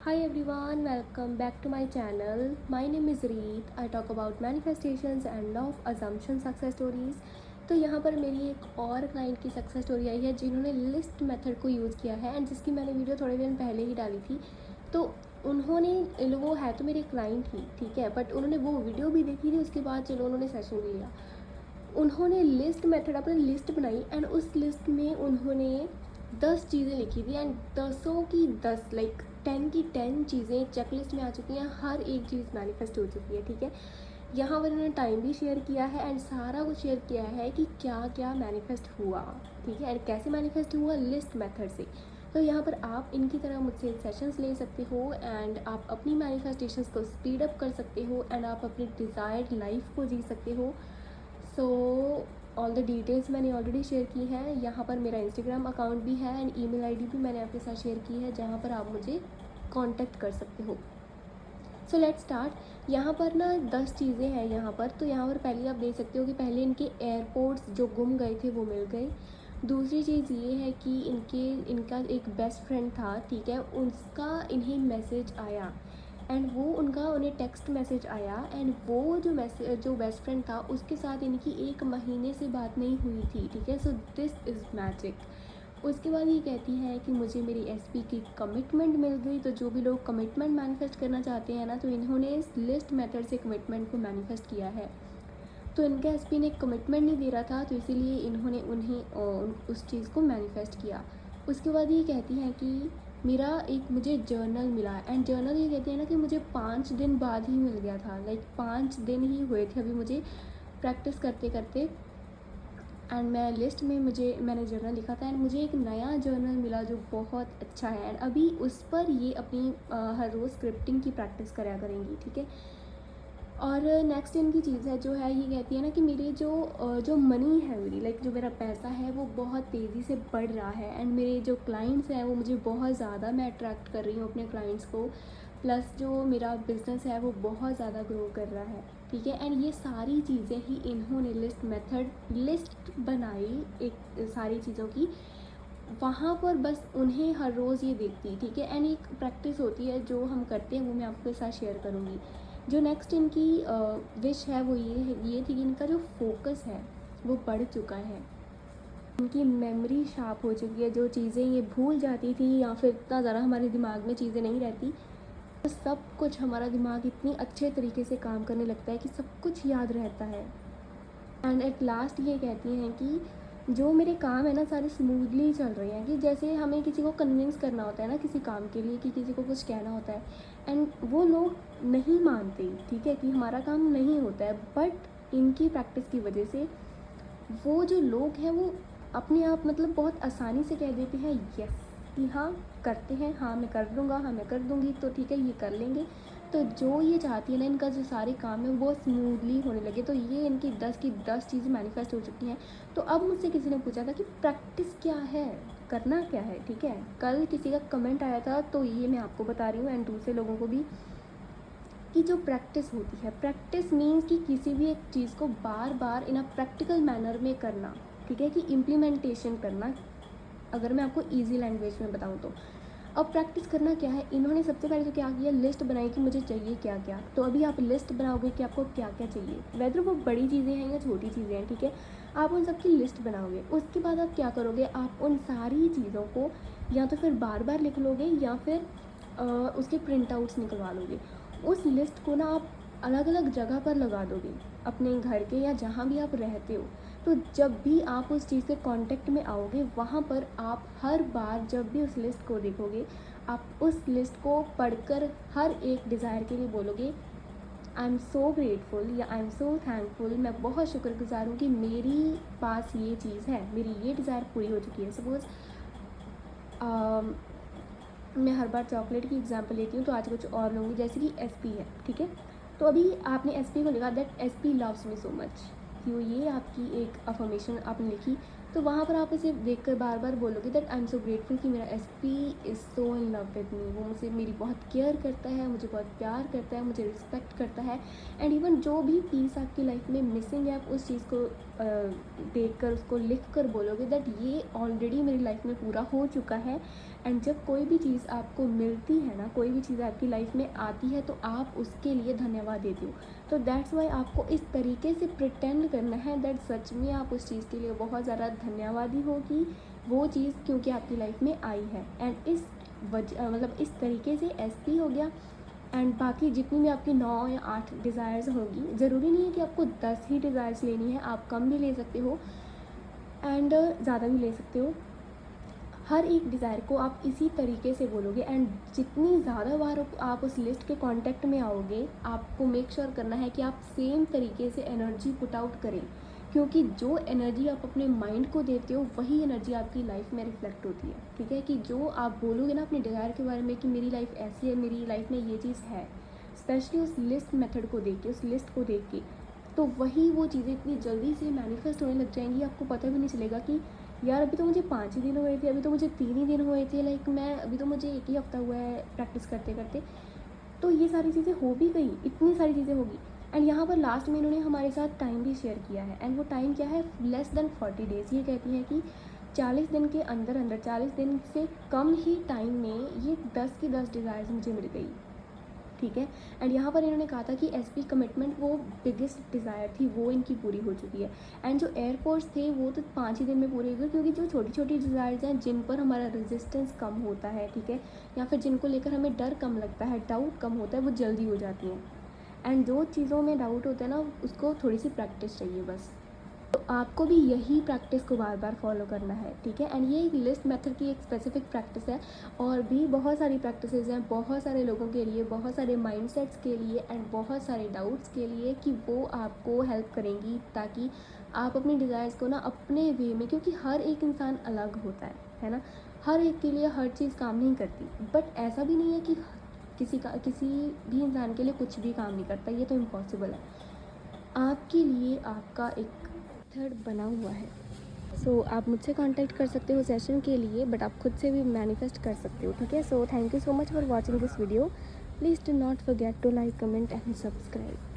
Hi everyone, welcome back to my channel. My name is Reet. I talk about manifestations and law of assumption success stories. तो यहाँ पर मेरी एक और client की success story I है जिन्होंने लिस्ट मेथड को यूज़ किया है एंड जिसकी मैंने वीडियो थोड़े दिन पहले ही डाली थी। तो उन्होंने वो है तो मेरी क्लाइंट ही, ठीक है, बट उन्होंने वो वीडियो भी देखी थी, उसके बाद चलो उन्होंने सेशन भी लिया। उन्होंने लिस्ट मेथड अपनी लिस्ट बनाई एंड उस लिस्ट में उन्होंने 10 चीज़ें लिखी थी एंड 10 की 10 लाइक 10 की 10 चीज़ें चेकलिस्ट में आ चुकी हैं। हर एक चीज़ मैनिफेस्ट हो चुकी है, ठीक है। यहाँ पर उन्होंने टाइम भी शेयर किया है एंड सारा कुछ शेयर किया है कि क्या क्या मैनिफेस्ट हुआ, ठीक है, एंड कैसे मैनिफेस्ट हुआ लिस्ट मेथड से। तो यहाँ पर आप इनकी तरह मुझसे सेशंस ले सकते हो एंड आप अपनी मैनिफेस्टेशंस को स्पीड अप कर सकते हो एंड आप अपनी डिज़ायर्ड लाइफ को जी सकते हो। सो ऑल द डिटेल्स मैंने ऑलरेडी शेयर की है। यहाँ पर मेरा इंस्टाग्राम अकाउंट भी है एंड ईमेल आईडी भी मैंने आपके साथ शेयर की है जहाँ पर आप मुझे कांटेक्ट कर सकते हो। So let's start. यहाँ पर ना 10 चीज़ें हैं यहाँ पर। तो यहाँ पर पहले आप देख सकते हो कि पहले इनके एयरपोर्ट्स जो गुम गए थे वो मिल गए। दूसरी चीज़ ये है कि इनका एक बेस्ट फ्रेंड था, ठीक है, उसका इन्हें मैसेज आया एंड वो उन्हें टेक्स्ट मैसेज आया एंड वो जो बेस्ट फ्रेंड था उसके साथ इनकी 1 महीने से बात नहीं हुई थी, ठीक है। So this is magic. उसके बाद ये कहती है कि मुझे मेरी एसपी की कमिटमेंट मिल गई। तो जो भी लोग कमिटमेंट मैनिफेस्ट करना चाहते हैं ना, तो इन्होंने इस लिस्ट मेथड से कमिटमेंट को मैनिफेस्ट किया है। तो इनका एसपी ने कमिटमेंट नहीं दे रहा था, तो इसीलिए इन्होंने उस चीज़ को मैनिफेस्ट किया। उसके बाद ये कहती हैं कि मुझे जर्नल मिला एंड जर्नल ये कहती है ना कि मुझे 5 दिन बाद ही मिल गया था, लाइक 5 दिन ही हुए थे अभी मुझे प्रैक्टिस करते करते एंड मैं लिस्ट में मैंने जर्नल लिखा था एंड मुझे एक नया जर्नल मिला जो बहुत अच्छा है एंड अभी उस पर ये अपनी हर रोज़ स्क्रिप्टिंग की प्रैक्टिस करा करेंगी, ठीक है। और नेक्स्ट इनकी चीज़ है जो है, ये कहती है ना कि मेरे जो मनी है मेरी, लाइक जो मेरा पैसा है वो बहुत तेज़ी से बढ़ रहा है एंड मेरे जो क्लाइंट्स हैं वो मुझे बहुत ज़्यादा मैं अट्रैक्ट कर रही हूँ अपने क्लाइंट्स को, प्लस जो मेरा बिज़नेस है वो बहुत ज़्यादा ग्रो कर रहा है, ठीक है। एंड ये सारी चीज़ें ही इन्होंने लिस्ट बनाई एक सारी चीज़ों की। वहाँ पर बस उन्हें हर रोज़ ये देखती, ठीक है, एंड एक प्रैक्टिस होती है जो हम करते हैं वो मैं आपके साथ शेयर करूँगी। जो नेक्स्ट इनकी विश है वो ये थी कि इनका जो फोकस है वो बढ़ चुका है, इनकी मेमोरी शार्प हो चुकी है। जो चीज़ें ये भूल जाती थी या फिर इतना ज़्यादा हमारे दिमाग में चीज़ें नहीं रहती, तो सब कुछ हमारा दिमाग इतनी अच्छे तरीके से काम करने लगता है कि सब कुछ याद रहता है। एंड एट लास्ट ये कहती हैं कि जो मेरे काम है ना सारे स्मूथली चल रहे हैं, कि जैसे हमें किसी को कन्विंस करना होता है ना किसी काम के लिए, कि किसी को कुछ कहना होता है एंड वो लोग नहीं मानते, ठीक है, कि हमारा काम नहीं होता है, बट इनकी प्रैक्टिस की वजह से वो जो लोग हैं वो अपने आप मतलब बहुत आसानी से कह देते हैं यस, कि हाँ करते हैं, हाँ मैं कर दूँगा, हाँ मैं कर दूँगी, तो ठीक है ये कर लेंगे। तो जो ये चाहती है ना इनका जो सारे काम है वो स्मूथली होने लगे। तो ये इनकी 10 की 10 चीज़ें मैनिफेस्ट हो चुकी हैं। तो अब मुझसे किसी ने पूछा था कि प्रैक्टिस क्या है, करना क्या है, ठीक है। कल किसी का कमेंट आया था तो ये मैं आपको बता रही हूँ एंड दूसरे लोगों को भी, कि जो प्रैक्टिस होती है, प्रैक्टिस मीन्स कि किसी भी एक चीज़ को बार बार इन अ प्रैक्टिकल मैनर में करना, ठीक है, कि इम्प्लीमेंटेशन करना, अगर मैं आपको ईजी लैंग्वेज में बताऊँ तो। अब प्रैक्टिस करना क्या है, इन्होंने सबसे पहले तो क्या किया, लिस्ट बनाई कि मुझे चाहिए क्या क्या। तो अभी आप लिस्ट बनाओगे कि आपको क्या क्या चाहिए, वेदर वो बड़ी चीज़ें हैं या छोटी चीज़ें हैं, ठीक है, आप उन सब की लिस्ट बनाओगे। उसके बाद आप क्या करोगे, आप उन सारी चीज़ों को या तो फिर बार बार लिख लोगे या फिर उसके प्रिंट आउट्स निकलवा लोगे। उस लिस्ट को ना आप अलग अलग जगह पर लगा दोगे, अपने घर के या जहाँ भी आप रहते हो। तो जब भी आप उस चीज़ के कांटेक्ट में आओगे वहाँ पर आप हर बार जब भी उस लिस्ट को देखोगे, आप उस लिस्ट को पढ़कर हर एक डिज़ायर के लिए बोलोगे आई एम सो ग्रेटफुल या आई एम सो थैंकफुल, मैं बहुत शुक्रगुजार हूँ कि मेरी पास ये चीज़ है, मेरी ये डिज़ायर पूरी हो चुकी है। सपोज़ मैं हर बार चॉकलेट की एग्जांपल लेती हूँ, तो आज कुछ और लूँगी, जैसे कि एसपी है, ठीक है। तो अभी आपने एसपी को लिखा that SP loves me so much, क्यों, ये आपकी एक अफर्मेशन आपने लिखी। तो वहाँ पर आप इसे देखकर बार बार बोलोगे that I am so grateful कि मेरा SP is so in love with me, वो मुझे मेरी बहुत केयर करता है, मुझे बहुत प्यार करता है, मुझे रिस्पेक्ट करता है। एंड इवन जो भी पीस आपकी लाइफ में मिसिंग है, आप उस चीज़ को देख कर उसको लिख कर बोलोगे दैट ये ऑलरेडी मेरी लाइफ में पूरा हो चुका है एंड जब कोई भी चीज़ आपको मिलती है ना, कोई भी चीज़ आपकी लाइफ में आती है, तो आप उसके लिए धन्यवाद देते हो। तो दैट्स वाई आपको इस तरीके से प्रिटेंड करना है दैट सच में आप उस चीज़ के लिए बहुत ज़्यादा धन्यवादी हो कि वो चीज़ क्योंकि आपकी लाइफ में आई है। एंड इस वजह मतलब इस तरीके से SP हो गया। एंड बाकी जितनी भी आपकी 9 या 8 डिज़ायर्स होगी, ज़रूरी नहीं है कि आपको 10 ही डिज़ायर्स लेनी है, आप कम भी ले सकते हो एंड ज़्यादा भी ले सकते हो। हर एक डिज़ायर को आप इसी तरीके से बोलोगे एंड जितनी ज़्यादा बार आप उस लिस्ट के कांटेक्ट में आओगे, आपको मेक श्योर करना है कि आप सेम तरीके से एनर्जी पुट आउट करें, क्योंकि जो एनर्जी आप अपने माइंड को देते हो वही एनर्जी आपकी लाइफ में रिफ्लेक्ट होती है। ठीक है, कि जो आप बोलोगे ना अपने डिज़ायर के बारे में कि मेरी लाइफ ऐसी है, मेरी लाइफ में ये चीज़ है, स्पेशली उस लिस्ट मेथड को देख के, उस लिस्ट को देख के, तो वही वो चीज़ें इतनी जल्दी से मैनिफेस्ट होने लग जाएंगी, आपको पता भी नहीं चलेगा कि यार अभी तो मुझे 5 ही दिन हुए थे, अभी तो मुझे 3 ही दिन हुए थे, लाइक मैं अभी तो मुझे 1 ही हफ्ता हुआ है प्रैक्टिस करते करते। तो ये सारी चीज़ें हो भी गई, इतनी सारी चीज़ें होगी। एंड यहाँ पर लास्ट में इन्होंने हमारे साथ टाइम भी शेयर किया है, एंड वो टाइम क्या है, लेस देन 40 डेज़। ये कहती हैं कि 40 दिन के अंदर अंदर, 40 दिन से कम ही टाइम में ये 10 की 10 डिज़ायर्स मुझे मिल गई। ठीक है, एंड यहाँ पर इन्होंने कहा था कि SP कमिटमेंट वो बिगेस्ट डिज़ायर थी, वो इनकी पूरी हो चुकी है। एंड जो एयरफोर्स थे वो तो 5 ही दिन में पूरे हो गए, क्योंकि जो छोटी छोटी डिज़ायर्स हैं जिन पर हमारा रेजिस्टेंस कम होता है, ठीक है, या फिर जिनको लेकर हमें डर कम लगता है, डाउट कम होता है, वो जल्दी हो जाती हैं। एंड जो चीज़ों में डाउट होता है ना, उसको थोड़ी सी प्रैक्टिस चाहिए बस। तो आपको भी यही प्रैक्टिस को बार बार फॉलो करना है। ठीक है, एंड ये एक लिस्ट मेथड की एक स्पेसिफिक प्रैक्टिस है, और भी बहुत सारी प्रैक्टिसेस हैं बहुत सारे लोगों के लिए, बहुत सारे माइंडसेट्स के लिए एंड बहुत सारे डाउट्स के लिए, कि वो आपको हेल्प करेंगी ताकि आप अपनी डिज़ायर्स को ना अपने वे में, क्योंकि हर एक इंसान अलग होता है ना, हर एक के लिए हर चीज़ काम नहीं करती। बट ऐसा भी नहीं है कि किसी भी इंसान के लिए कुछ भी काम नहीं करता, ये तो इम्पॉसिबल है। आपके लिए आपका एक मेथड बना हुआ है। सो आप मुझसे कांटेक्ट कर सकते हो सेशन के लिए, बट आप खुद से भी मैनिफेस्ट कर सकते हो। ठीक है, so thank you so much for watching this video. Please do not forget to like, comment and subscribe.